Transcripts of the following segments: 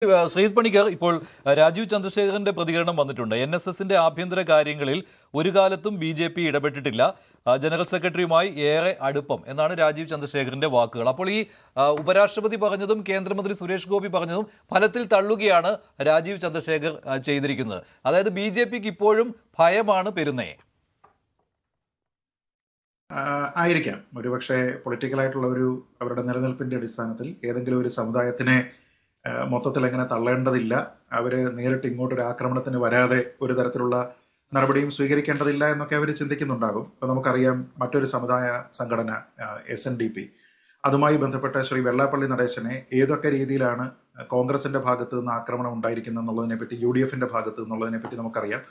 ശ്രീത് പണിക്കർ, ഇപ്പോൾ രാജീവ് ചന്ദ്രശേഖരന്റെ പ്രതികരണം വന്നിട്ടുണ്ട്. NSSന്റെ ആഭ്യന്തര കാര്യങ്ങളിൽ ഒരു കാലത്തും BJP ഇടപെട്ടിട്ടില്ല, ജനറൽ സെക്രട്ടറിയുമായി ഏറെ അടുപ്പം എന്നാണ് രാജീവ് ചന്ദ്രശേഖരന്റെ വാക്കുകൾ. അപ്പോൾ ഈ ഉപരാഷ്ട്രപതി പറഞ്ഞതും കേന്ദ്രമന്ത്രി സുരേഷ് ഗോപി പറഞ്ഞതും ഫലത്തിൽ തള്ളുകയാണ് രാജീവ് ചന്ദ്രശേഖർ ചെയ്തിരിക്കുന്നത്. അതായത് BJPക്ക് ഇപ്പോഴും ഭയമാണ് പെരുന്നയെ. ആയിരിക്കാം, ഒരുപക്ഷെ പൊളിറ്റിക്കലായിട്ടുള്ള അവരുടെ നിലനിൽപ്പിന്റെ അടിസ്ഥാനത്തിൽ ഏതെങ്കിലും ഒരു സമുദായത്തിനെ മൊത്തത്തിൽ എങ്ങനെ തള്ളേണ്ടതില്ല, അവർ നേരിട്ട് ഇങ്ങോട്ടൊരു ആക്രമണത്തിന് വരാതെ ഒരു തരത്തിലുള്ള നടപടിയും സ്വീകരിക്കേണ്ടതില്ല എന്നൊക്കെ അവർ ചിന്തിക്കുന്നുണ്ടാകും. ഇപ്പോൾ നമുക്കറിയാം, മറ്റൊരു സമുദായ സംഘടന SNDP, അതുമായി ബന്ധപ്പെട്ട ശ്രീ വെള്ളാപ്പള്ളി നടേശനെ ഏതൊക്കെ രീതിയിലാണ് കോൺഗ്രസിന്റെ ഭാഗത്ത് നിന്ന് ആക്രമണം ഉണ്ടായിരിക്കുന്നത് എന്നുള്ളതിനെ പറ്റി, UDFന്റെ ഭാഗത്ത് നിന്നുള്ളതിനെ പറ്റി നമുക്കറിയാം.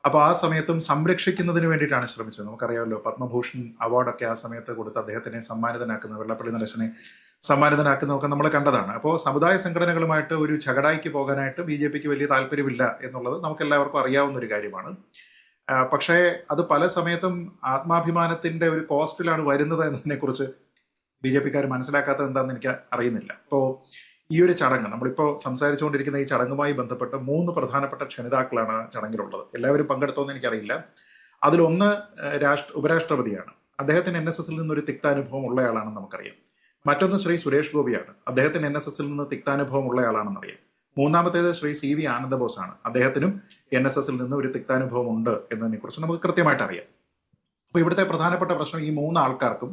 അപ്പോൾ ആ സമയത്തും സംരക്ഷിക്കുന്നതിന് വേണ്ടിയിട്ടാണ് ശ്രമിച്ചത്. നമുക്കറിയാമല്ലോ, പത്മഭൂഷൺ അവാർഡൊക്കെ ആ സമയത്ത് കൊടുത്ത് അദ്ദേഹത്തിനെ സമ്മാനിതനാക്കുന്നത്, വെള്ളാപ്പള്ളി നടേശനെ സമ്മാനിതനാക്കുന്നതൊക്കെ നമ്മൾ കണ്ടതാണ്. അപ്പോൾ സമുദായ സംഘടനകളുമായിട്ട് ഒരു ഛകടായിക്ക് പോകാനായിട്ട് BJPക്ക് വലിയ താല്പര്യമില്ല എന്നുള്ളത് നമുക്ക് എല്ലാവർക്കും അറിയാവുന്ന ഒരു കാര്യമാണ്. പക്ഷേ അത് പല സമയത്തും ആത്മാഭിമാനത്തിന്റെ ഒരു കോസ്റ്റിലാണ് വരുന്നത് എന്നതിനെക്കുറിച്ച് BJPക്കാർ മനസ്സിലാക്കാത്തത് എന്താണെന്ന് എനിക്ക് അറിയുന്നില്ല. ഇപ്പോൾ ഈ ഒരു ചടങ്ങ്, നമ്മളിപ്പോൾ സംസാരിച്ചുകൊണ്ടിരിക്കുന്ന ഈ ചടങ്ങുമായി ബന്ധപ്പെട്ട് 3 പ്രധാനപ്പെട്ട ക്ഷണിതാക്കളാണ് ചടങ്ങിലുള്ളത്. എല്ലാവരും പങ്കെടുത്തോന്ന് എനിക്കറിയില്ല. അതിലൊന്ന് ഉപരാഷ്ട്രപതിയാണ്. അദ്ദേഹത്തിന് NSSൽ നിന്നൊരു തിക്താനുഭവം ഉള്ളയാളാണെന്ന് നമുക്കറിയാം. മറ്റൊന്ന് ശ്രീ സുരേഷ് ഗോപിയാണ്. അദ്ദേഹത്തിന് NSSൽ നിന്ന് തിക്താനുഭവം ഉള്ളയാളാണെന്നറിയാം. മൂന്നാമത്തേത് ശ്രീ CV ആനന്ദബോസാണ്. അദ്ദേഹത്തിനും NSSൽ നിന്ന് ഒരു തിക്താനുഭവം ഉണ്ട് എന്നതിനെ കുറിച്ച് നമുക്ക് കൃത്യമായിട്ട് അറിയാം. അപ്പോൾ ഇവിടുത്തെ പ്രധാനപ്പെട്ട പ്രശ്നം, ഈ 3 ആൾക്കാർക്കും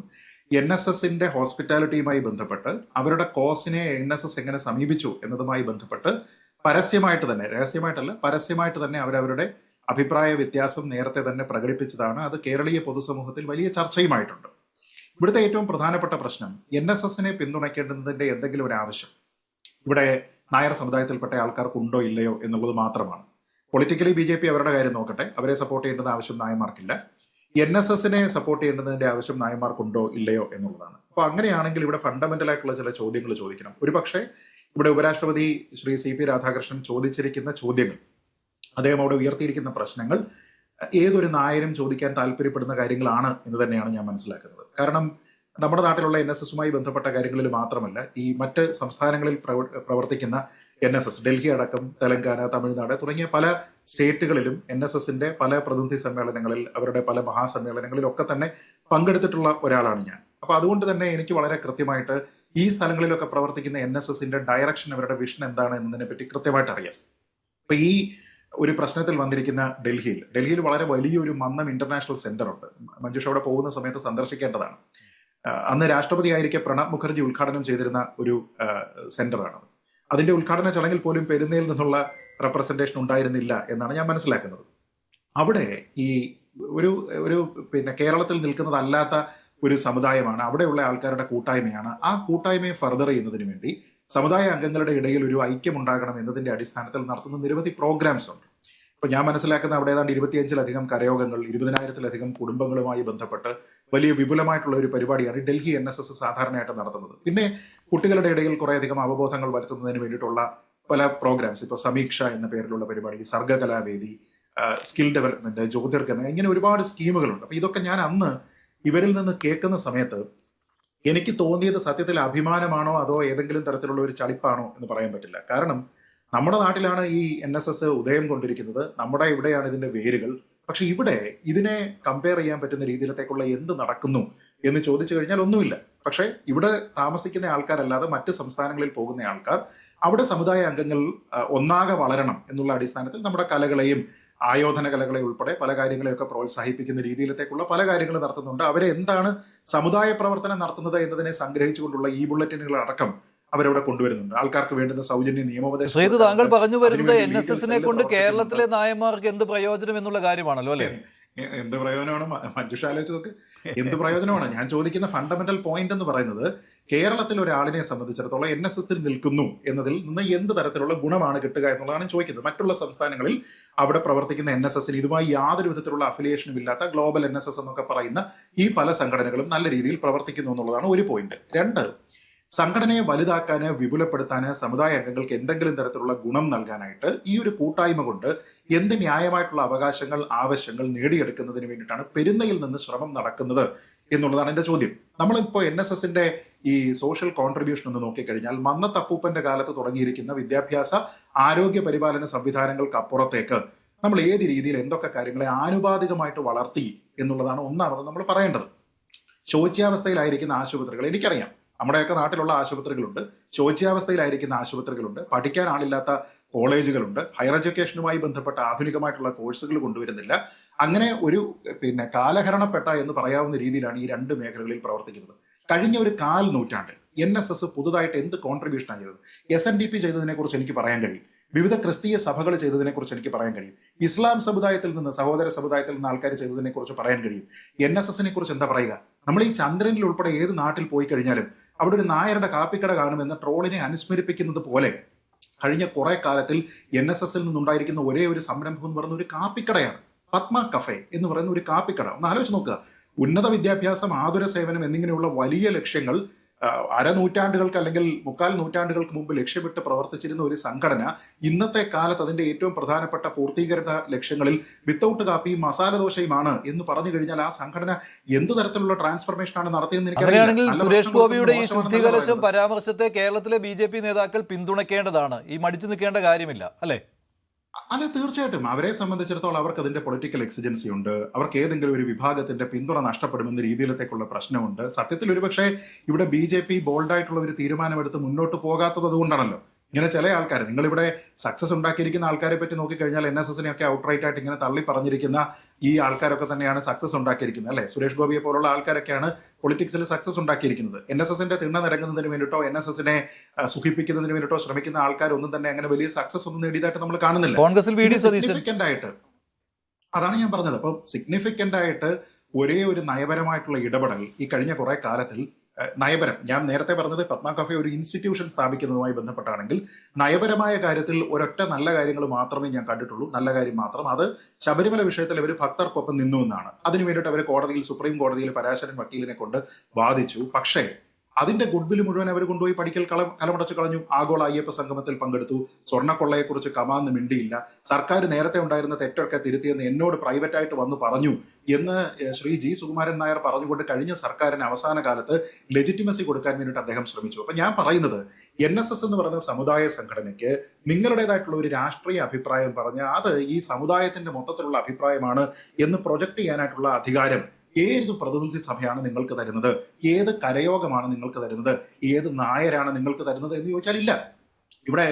NSSന്റെ ഹോസ്പിറ്റാലിറ്റിയുമായി ബന്ധപ്പെട്ട്, അവരുടെ കോസിനെ NSS എങ്ങനെ സമീപിച്ചു എന്നതുമായി ബന്ധപ്പെട്ട് പരസ്യമായിട്ട് തന്നെ, രഹസ്യമായിട്ടല്ല, പരസ്യമായിട്ട് തന്നെ അവരവരുടെ അഭിപ്രായ വ്യത്യാസം നേരത്തെ തന്നെ പ്രകടിപ്പിച്ചതാണ്. അത് കേരളീയ പൊതുസമൂഹത്തിൽ വലിയ ചർച്ചയുമായിട്ടുണ്ട്. ഇവിടുത്തെ ഏറ്റവും പ്രധാനപ്പെട്ട പ്രശ്നം, NSSനെ പിന്തുണയ്ക്കേണ്ടതിന്റെ എന്തെങ്കിലും ഒരു ആവശ്യം ഇവിടെ നായർ സമുദായത്തിൽപ്പെട്ട ആൾക്കാർക്കുണ്ടോ ഇല്ലയോ എന്നുള്ളത് മാത്രമാണ്. പൊളിറ്റിക്കലി BJP അവരുടെ കാര്യം നോക്കട്ടെ, അവരെ സപ്പോർട്ട് ചെയ്യേണ്ടുന്ന ആവശ്യം നായന്മാർക്കില്ല. NSSനെ സപ്പോർട്ട് ചെയ്യേണ്ടതിന്റെ ആവശ്യം നായന്മാർക്കുണ്ടോ ഇല്ലയോ എന്നുള്ളതാണ്. അപ്പോൾ അങ്ങനെയാണെങ്കിൽ ഇവിടെ ഫണ്ടമെന്റൽ ആയിട്ടുള്ള ചില ചോദ്യങ്ങൾ ചോദിക്കണം. ഒരുപക്ഷെ ഇവിടെ ഉപരാഷ്ട്രപതി ശ്രീ CP രാധാകൃഷ്ണൻ ചോദിച്ചിരിക്കുന്ന ചോദ്യങ്ങൾ, അദ്ദേഹം അവിടെ ഉയർത്തിയിരിക്കുന്ന പ്രശ്നങ്ങൾ ഏതൊരു നായരും ചോദിക്കാൻ താല്പര്യപ്പെടുന്ന കാര്യങ്ങളാണ് എന്ന് തന്നെയാണ് ഞാൻ മനസ്സിലാക്കുന്നത്. കാരണം നമ്മുടെ നാട്ടിലുള്ള NSSുമായി ബന്ധപ്പെട്ട കാര്യങ്ങളിൽ മാത്രമല്ല, ഈ മറ്റ് സംസ്ഥാനങ്ങളിൽ പ്രവർത്തിക്കുന്ന NSS, ഡൽഹി അടക്കം തെലങ്കാന, തമിഴ്നാട് തുടങ്ങിയ പല സ്റ്റേറ്റുകളിലും NSSന്റെ പല പ്രതിനിധി സമ്മേളനങ്ങളിൽ, അവരുടെ പല മഹാസമ്മേളനങ്ങളിലൊക്കെ തന്നെ പങ്കെടുത്തിട്ടുള്ള ഒരാളാണ് ഞാൻ. അപ്പൊ അതുകൊണ്ട് തന്നെ എനിക്ക് വളരെ കൃത്യമായിട്ട് ഈ സ്ഥലങ്ങളിലൊക്കെ പ്രവർത്തിക്കുന്ന NSSന്റെ ഡയറക്ഷൻ, അവരുടെ വിഷൻ എന്താണ് എന്നതിനെ പറ്റി കൃത്യമായിട്ട് അറിയാം. അപ്പൊ ഈ ഒരു പ്രശ്നത്തിൽ വന്നിരിക്കുന്ന ഡൽഹിയിൽ വളരെ വലിയൊരു മന്നം ഇന്റർനാഷണൽ സെന്റർ ഉണ്ട്. മഞ്ജുഷ അവിടെ പോകുന്ന സമയത്ത് സന്ദർശിക്കേണ്ടതാണ്. അന്ന് രാഷ്ട്രപതി ആയിരിക്കെ പ്രണബ് മുഖർജി ഉദ്ഘാടനം ചെയ്തിരുന്ന ഒരു സെന്ററാണത്. അതിന്റെ ഉദ്ഘാടന ചടങ്ങിൽ പോലും പെരുന്നയിൽ നിന്നുള്ള റെപ്രസെന്റേഷൻ ഉണ്ടായിരുന്നില്ല എന്നാണ് ഞാൻ മനസ്സിലാക്കുന്നത്. അവിടെ ഈ ഒരു കേരളത്തിൽ നിൽക്കുന്നതല്ലാത്ത ഒരു സമുദായമാണ്, അവിടെയുള്ള ആൾക്കാരുടെ കൂട്ടായ്മയാണ്. ആ കൂട്ടായ്മയെ ഫർദർ ചെയ്യുന്നതിന് വേണ്ടി സമുദായ അംഗങ്ങളുടെ ഇടയിൽ ഒരു ഐക്യം ഉണ്ടാകണം എന്നതിന്റെ അടിസ്ഥാനത്തിൽ നടത്തുന്ന നിരവധി പ്രോഗ്രാംസ് ഉണ്ട്. ഇപ്പൊ ഞാൻ മനസ്സിലാക്കുന്ന അവിടെ ഏതാണ്ട് 25-ലധികം കരയോഗങ്ങൾ, 20,000-ലധികം കുടുംബങ്ങളുമായി ബന്ധപ്പെട്ട് വലിയ വിപുലമായിട്ടുള്ള ഒരു പരിപാടിയാണ് ഡൽഹി NSS സാധാരണയായിട്ട് നടത്തുന്നത്. പിന്നെ കുട്ടികളുടെ ഇടയിൽ കുറേയധികം അവബോധങ്ങൾ വരുത്തുന്നതിന് വേണ്ടിയിട്ടുള്ള പല പ്രോഗ്രാംസ്, ഇപ്പൊ സമീക്ഷ എന്ന പേരിലുള്ള പരിപാടി, സർഗകലാവേദി, സ്കിൽ ഡെവലപ്മെന്റ്, ജ്യോതിർഗമ, ഇങ്ങനെ ഒരുപാട് സ്കീമുകളുണ്ട്. അപ്പൊ ഇതൊക്കെ ഞാൻ അന്ന് ഇവരിൽ നിന്ന് കേൾക്കുന്ന സമയത്ത് എനിക്ക് തോന്നിയത് സത്യത്തിൽ അഭിമാനമാണോ അതോ ഏതെങ്കിലും തരത്തിലുള്ള ഒരു ചളിപ്പാണോ എന്ന് പറയാൻ പറ്റില്ല. കാരണം നമ്മുടെ നാട്ടിലാണ് ഈ NSS ഉദയം കൊണ്ടിരിക്കുന്നത്, നമ്മുടെ ഇവിടെയാണ് ഇതിന്റെ വേരുകൾ. പക്ഷെ ഇവിടെ ഇതിനെ കമ്പയർ ചെയ്യാൻ പറ്റുന്ന രീതിയിലത്തേക്കുള്ള എന്ത് നടക്കുന്നു എന്ന് ചോദിച്ചു കഴിഞ്ഞാൽ ഒന്നുമില്ല. പക്ഷെ ഇവിടെ താമസിക്കുന്ന ആൾക്കാരല്ലാതെ മറ്റ് സംസ്ഥാനങ്ങളിൽ പോകുന്ന ആൾക്കാർ, അവിടെ സമുദായ അംഗങ്ങൾ ഒന്നാകെ വളരണം എന്നുള്ള അടിസ്ഥാനത്തിൽ നമ്മുടെ കലകളെയും ആയോധന കലകളെ ഉൾപ്പെടെ പല കാര്യങ്ങളെയൊക്കെ പ്രോത്സാഹിപ്പിക്കുന്ന രീതിയിലത്തേക്കുള്ള പല കാര്യങ്ങൾ നടത്തുന്നുണ്ട്. അവരെ എന്താണ് സമുദായ പ്രവർത്തനം നടത്തുന്നത് എന്നതിനെ സംഗ്രഹിച്ചുകൊണ്ടുള്ള ഈ ബുള്ളറ്റിനുകൾ അടക്കം അവരവിടെ കൊണ്ടുവരുന്നുണ്ട്. ആൾക്കാർക്ക് വേണ്ടുന്ന സൗജന്യ നിയമോപദേശം. താങ്കൾ പറഞ്ഞു വരുന്നത് NSSനെ കൊണ്ട് കേരളത്തിലെ നായന്മാർക്ക് എന്ത് പ്രയോജനം എന്നുള്ള കാര്യമാണല്ലോ, അല്ലെ? എന്ത് പ്രയോജനമാണ് മഞ്ജുഷ ആലോചിച്ചതൊക്കെ? എന്ത് പ്രയോജനമാണ്? ഞാൻ ചോദിക്കുന്ന ഫണ്ടമെന്റൽ പോയിന്റ് എന്ന് പറയുന്നത്, കേരളത്തിൽ ഒരാളിനെ സംബന്ധിച്ചിടത്തോളം NSSൽ നിൽക്കുന്നു എന്നതിൽ നിന്ന് എന്ത് തരത്തിലുള്ള ഗുണമാണ് കിട്ടുക എന്നുള്ളതാണ് ചോദിക്കുന്നത്. മറ്റുള്ള സംസ്ഥാനങ്ങളിൽ അവിടെ പ്രവർത്തിക്കുന്ന NSSന് ഇതുമായി യാതൊരു വിധത്തിലുള്ള അഫിലിയേഷനും ഇല്ലാത്ത ഗ്ലോബൽ NSS എന്നൊക്കെ പറയുന്ന ഈ പല സംഘടനകളും നല്ല രീതിയിൽ പ്രവർത്തിക്കുന്നു എന്നുള്ളതാണ് ഒരു പോയിന്റ്. 2, സംഘടനയെ വലുതാക്കാന്, വിപുലപ്പെടുത്താന്, സമുദായ അംഗങ്ങൾക്ക് എന്തെങ്കിലും തരത്തിലുള്ള ഗുണം നൽകാനായിട്ട് ഈ ഒരു കൂട്ടായ്മ കൊണ്ട് എന്ത് ന്യായമായിട്ടുള്ള അവകാശങ്ങൾ, ആവശ്യങ്ങൾ നേടിയെടുക്കുന്നതിന് വേണ്ടിയിട്ടാണ് പെരുന്നയിൽ നിന്ന് ശ്രമം നടക്കുന്നത് എന്നുള്ളതാണ് എന്റെ ചോദ്യം. നമ്മളിപ്പോൾ NSSന്റെ ഈ സോഷ്യൽ കോൺട്രിബ്യൂഷൻ ഒന്ന് നോക്കിക്കഴിഞ്ഞാൽ മന്നത്തപ്പൂപ്പന്റെ കാലത്ത് തുടങ്ങിയിരിക്കുന്ന വിദ്യാഭ്യാസ ആരോഗ്യ പരിപാലന സംവിധാനങ്ങൾക്ക് അപ്പുറത്തേക്ക് നമ്മൾ ഏത് രീതിയിൽ എന്തൊക്കെ കാര്യങ്ങളെ ആനുപാതികമായിട്ട് വളർത്തി എന്നുള്ളതാണ് ഒന്നാമത് നമ്മൾ പറയേണ്ടത്. ശോച്യാവസ്ഥയിലായിരിക്കുന്ന ആശുപത്രികൾ എനിക്കറിയാം, നമ്മുടെയൊക്കെ നാട്ടിലുള്ള ആശുപത്രികളുണ്ട്, ശോച്യാവസ്ഥയിലായിരിക്കുന്ന ആശുപത്രികളുണ്ട്, പഠിക്കാൻ ആളില്ലാത്ത കോളേജുകളുണ്ട്, ഹയർ എഡ്യൂക്കേഷനുമായി ബന്ധപ്പെട്ട ആധുനികമായിട്ടുള്ള കോഴ്സുകൾ കൊണ്ടുവരുന്നില്ല. അങ്ങനെ ഒരു കാലഹരണപ്പെട്ട എന്ന് പറയാവുന്ന രീതിയിലാണ് ഈ രണ്ട് മേഖലകളിൽ പ്രവർത്തിക്കുന്നത്. കഴിഞ്ഞ ഒരു 4 നൂറ്റാണ്ട് NSS പുതുതായിട്ട് എന്ത് കോൺട്രിബ്യൂഷനാണ് ചെയ്തത്? SNDP ചെയ്തതിനെ കുറിച്ച് എനിക്ക് പറയാൻ കഴിയും. വിവിധ ക്രിസ്തീയ സഭകൾ ചെയ്തതിനെ കുറിച്ച് എനിക്ക് പറയാൻ കഴിയും. ഇസ്ലാം സമുദായത്തിൽ നിന്ന്, സഹോദര സമുദായത്തിൽ നിന്ന് ആൾക്കാർ ചെയ്തതിനെ കുറിച്ച് പറയാൻ കഴിയും. NSSനെ കുറിച്ച് എന്താ പറയുക? നമ്മൾ ഈ ചന്ദ്രനിൽ ഉൾപ്പെടെ ഏത് നാട്ടിൽ പോയി കഴിഞ്ഞാലും അവിടെ ഒരു നായരുടെ കാപ്പിക്കട കാണുമെന്ന ട്രോളിനെ അനുസ്മരിപ്പിക്കുന്നത് പോലെ കഴിഞ്ഞ കുറെ കാലത്തിൽ NSSൽ നിന്നുണ്ടായിരിക്കുന്ന ഒരേ ഒരു സംരംഭം എന്ന് പറയുന്ന ഒരു കാപ്പിക്കടയാണ്. പത്മ കഫേ എന്ന് പറയുന്ന ഒരു കാപ്പിക്കട. ഒന്ന് ആലോചിച്ച് നോക്കുക. ഉന്നത വിദ്യാഭ്യാസം, ആതുര സേവനം എന്നിങ്ങനെയുള്ള വലിയ ലക്ഷ്യങ്ങൾ അരനൂറ്റാണ്ടുകൾക്ക് അല്ലെങ്കിൽ 3/4 നൂറ്റാണ്ടുകൾക്ക് മുമ്പ് ലക്ഷ്യമിട്ട് പ്രവർത്തിച്ചിരുന്ന ഒരു സംഘടന ഇന്നത്തെ കാലത്ത് അതിന്റെ ഏറ്റവും പ്രധാനപ്പെട്ട പൂർത്തീകരണ ലക്ഷ്യങ്ങളിൽ വിത്തൗട്ട് കാപ്പിയും മസാല ദോശയുമാണ് എന്ന് പറഞ്ഞു കഴിഞ്ഞാൽ ആ സംഘടന എന്ത് തരത്തിലുള്ള ട്രാൻസ്ഫർമേഷനാണ് നടത്തിയെന്ന് അങ്ങനെയാണെങ്കിൽ എനിക്കറിയില്ല. സുരേഷ് ഗോപിയുടെ ഈ ശുദ്ധികലശം പരാമർശത്തെ കേരളത്തിലെ BJP നേതാക്കൾ പിന്തുണയ്ക്കേണ്ടതാണ്. ഈ മടിച്ചു നിൽക്കേണ്ട കാര്യമില്ല, അല്ലേ? അല്ല, തീർച്ചയായിട്ടും അവരെ സംബന്ധിച്ചിടത്തോളം അവർക്ക് അതിന്റെ പൊളിറ്റിക്കൽ എക്സിജൻസി ഉണ്ട്. അവർക്ക് ഏതെങ്കിലും ഒരു വിഭാഗത്തിന്റെ പിന്തുണ നഷ്ടപ്പെടുമെന്ന രീതിയിലത്തേക്കുള്ള പ്രശ്നമുണ്ട്. സത്യത്തിൽ ഒരുപക്ഷെ ഇവിടെ BJP ബോൾഡായിട്ടുള്ള ഒരു തീരുമാനമെടുത്ത് മുന്നോട്ട് പോകാത്തത് അതുകൊണ്ടാണല്ലോ. ഇങ്ങനെ ചില ആൾക്കാർ, നിങ്ങളിവിടെ സക്സസ് ഉണ്ടാക്കിയിരിക്കുന്ന ആൾക്കാരെ പറ്റി നോക്കിക്കഴിഞ്ഞാൽ NSSനെയൊക്കെ ഔട്ട്റൈറ്റ് ആയിട്ട് ഇങ്ങനെ തള്ളി പറഞ്ഞിരിക്കുന്ന ഈ ആൾക്കാരൊക്കെ തന്നെയാണ് സക്സസ് ഉണ്ടാക്കിയിരിക്കുന്നത്, അല്ലെ? സുരേഷ് ഗോപിയെ പോലുള്ള ആൾക്കാരൊക്കെയാണ് പൊളിറ്റിക്സിൽ സക്സസ് ഉണ്ടാക്കിയിരിക്കുന്നത്. NSSന്റെ തിണ്ണ നിരങ്ങുന്നതിന് വേണ്ടിയിട്ടോ NSSനെ സുഖിപ്പിക്കുന്നതിന് വേണ്ടിയിട്ടോ ശ്രമിക്കുന്ന ആൾക്കാരൊന്നും തന്നെ അങ്ങനെ വലിയ സക്സസ് ഒന്നും നേടിയതായിട്ട് നമ്മൾ കാണുന്നില്ല. കോൺഗ്രസിൽ സിഗ്നിഫിക്കന്റ് ആയിട്ട് അതാണ് ഞാൻ പറഞ്ഞത്. അപ്പം സിഗ്നിഫിക്കന്റ് ആയിട്ട് ഒരേ ഒരു നയപരമായിട്ടുള്ള ഇടപെടൽ ഈ കഴിഞ്ഞ കുറെ കാലത്തിൽ നയപരം, ഞാൻ നേരത്തെ പറഞ്ഞത് പത്മ കഫേ ഒരു ഇൻസ്റ്റിറ്റ്യൂഷൻ സ്ഥാപിക്കുന്നതുമായി ബന്ധപ്പെട്ടാണെങ്കിൽ നയപരമായ കാര്യത്തിൽ ഒരൊറ്റ നല്ല കാര്യങ്ങൾ മാത്രമേ ഞാൻ കണ്ടിട്ടുള്ളൂ. നല്ല കാര്യം മാത്രം. അത് ശബരിമല വിഷയത്തിൽ അവർ ഭക്തർക്കൊപ്പം നിന്നു എന്നാണ്. അതിനു വേണ്ടിയിട്ട് അവർ കോടതിയിൽ, സുപ്രീം കോടതിയിൽ പരാശരൻ വക്കീലിനെ കൊണ്ട് വാദിച്ചു. പക്ഷേ അതിന്റെ ഗുഡ്വിൽ മുഴുവൻ അവർ കൊണ്ടുപോയി പഠിക്കൽ കലമടച്ചു കളഞ്ഞു. ആഗോള അയ്യപ്പ സംഗമത്തിൽ പങ്കെടുത്തു. സ്വർണ്ണക്കൊള്ളയെക്കുറിച്ച് കമാന്ന് മിണ്ടിയില്ല. സർക്കാർ നേരത്തെ ഉണ്ടായിരുന്ന തെറ്റൊക്കെ തിരുത്തിയെന്ന് എന്നോട് പ്രൈവറ്റായിട്ട് വന്ന് പറഞ്ഞു എന്ന് ശ്രീ G. സുകുമാരൻ നായർ പറഞ്ഞുകൊണ്ട് കഴിഞ്ഞ സർക്കാരിന് അവസാന കാലത്ത് ലെജിറ്റിമസി കൊടുക്കാൻ വേണ്ടിയിട്ട് അദ്ദേഹം ശ്രമിച്ചു. അപ്പൊ ഞാൻ പറയുന്നത് NSS എന്ന് പറയുന്ന സമുദായ സംഘടനയ്ക്ക് നിങ്ങളുടേതായിട്ടുള്ള ഒരു രാഷ്ട്രീയ അഭിപ്രായം പറഞ്ഞ് അത് ഈ സമുദായത്തിന്റെ മൊത്തത്തിലുള്ള അഭിപ്രായമാണ് എന്ന് പ്രൊജക്ട് ചെയ്യാനായിട്ടുള്ള അധികാരം ഏത് പ്രതിനിധി സഭയാണ് നിങ്ങൾക്ക് തരുന്നത്? ഏത് കരയോഗമാണ് നിങ്ങൾക്ക് തരുന്നത്? ഏത് നായരാണ് നിങ്ങൾക്ക് തരുന്നത് എന്ന് ചോദിച്ചാൽ ഇല്ല. ഇവിടെ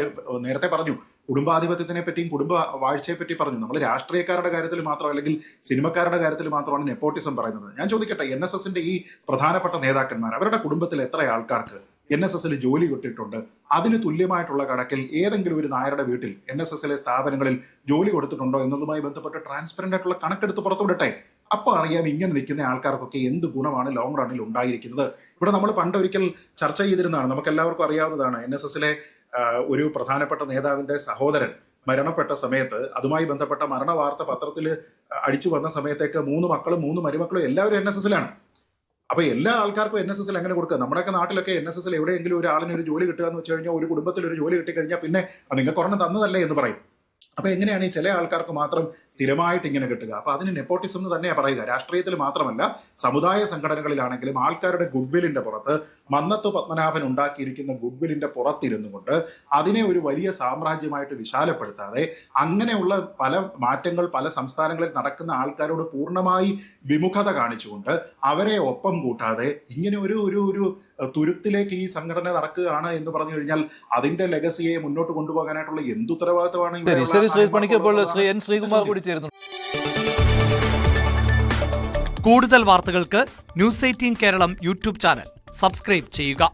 നേരത്തെ പറഞ്ഞു കുടുംബാധിപത്യത്തിനെ പറ്റിയും കുടുംബ വാഴ്ചയെ പറ്റി പറഞ്ഞു. നമ്മൾ രാഷ്ട്രീയക്കാരുടെ കാര്യത്തിൽ മാത്രം അല്ലെങ്കിൽ സിനിമക്കാരുടെ കാര്യത്തിൽ മാത്രമാണ് നെപ്പോട്ടിസം പറയുന്നത്. ഞാൻ ചോദിക്കട്ടെ, NSSന്റെ ഈ പ്രധാനപ്പെട്ട നേതാക്കന്മാർ അവരുടെ കുടുംബത്തിൽ എത്ര ആൾക്കാർക്ക് NSSൽ ജോലി കിട്ടിയിട്ടുണ്ട്? അതിന് തുല്യമായിട്ടുള്ള കണക്കിൽ ഏതെങ്കിലും ഒരു നായരുടെ വീട്ടിൽ NSSലെ സ്ഥാപനങ്ങളിൽ ജോലി കൊടുത്തിട്ടുണ്ടോ എന്നതുമായി ബന്ധപ്പെട്ട് ട്രാൻസ്പെറന്റ് ആയിട്ടുള്ള കണക്കെടുത്ത് പുറത്തുവിടട്ടെ. അപ്പോൾ അറിയാം ഇങ്ങനെ നിൽക്കുന്ന ആൾക്കാർക്കൊക്കെ എന്ത് ഗുണമാണ് ലോങ് റണ്ണിൽ ഉണ്ടായിരിക്കുന്നത്. ഇവിടെ നമ്മൾ പണ്ടൊരിക്കൽ ചർച്ച ചെയ്തിരുന്നതാണ്, നമുക്ക് എല്ലാവർക്കും അറിയാവുന്നതാണ്. NSSലെ ഒരു പ്രധാനപ്പെട്ട നേതാവിന്റെ സഹോദരൻ മരണപ്പെട്ട സമയത്ത് അതുമായി ബന്ധപ്പെട്ട മരണ വാർത്ത പത്രത്തിൽ അടിച്ചു വന്ന സമയത്തേക്ക് 3 മക്കളും 3 മരുമക്കളും എല്ലാവരും NSSലാണ്. അപ്പൊ എല്ലാ ആൾക്കാർക്കും NSSൽ എങ്ങനെ കൊടുക്കുക? നമ്മുടെയൊക്കെ നാട്ടിലൊക്കെ NSSൽ എവിടെയെങ്കിലും ഒരാളിന് ഒരു ജോലി കിട്ടുക എന്ന് വെച്ച് കഴിഞ്ഞാൽ, ഒരു കുടുംബത്തിൽ ഒരു ജോലി കിട്ടിക്കഴിഞ്ഞാൽ പിന്നെ നിങ്ങൾക്ക് ഒരെണ്ണം തന്നതല്ലേ എന്ന് പറയും. അപ്പൊ എങ്ങനെയാണ് ഈ ചില ആൾക്കാർക്ക് മാത്രം സ്ഥിരമായിട്ട് ഇങ്ങനെ കിട്ടുക? അപ്പൊ അതിന് നെപ്പോട്ടിസം എന്ന് തന്നെയാണ് പറയുക. രാഷ്ട്രീയത്തിൽ മാത്രമല്ല, സമുദായ സംഘടനകളിലാണെങ്കിലും ആൾക്കാരുടെ ഗുഡ്വില്ലിന്റെ പുറത്ത്, മന്നത്ത് പത്മനാഭൻ ഉണ്ടാക്കിയിരിക്കുന്ന ഗുഡ്വില്ലിന്റെ പുറത്തിരുന്നു കൊണ്ട് അതിനെ ഒരു വലിയ സാമ്രാജ്യമായിട്ട് വിശാലപ്പെടുത്താതെ അങ്ങനെയുള്ള പല മാറ്റങ്ങൾ പല സംസ്ഥാനങ്ങളിൽ നടക്കുന്ന ആൾക്കാരോട് പൂർണ്ണമായി വിമുഖത കാണിച്ചുകൊണ്ട് അവരെ ഒപ്പം കൂട്ടാതെ ഇങ്ങനെ ഒരു തുരുത്തിലേക്ക് ഈ സംഘടന നടക്കുകയാണ് എന്ന് പറഞ്ഞു കഴിഞ്ഞാൽ അതിന്റെ ലെഗസിയെ മുന്നോട്ട് കൊണ്ടുപോകാനായിട്ടുള്ള എന്ത് ഉത്തരവാദിത്തമാണ്? ശ്രീ N. ശ്രീകുമാർ കൂടി ചേരുന്നു. കൂടുതൽ വാർത്തകൾക്ക് News 18 Keralam YouTube channel subscribe ചെയ്യുക.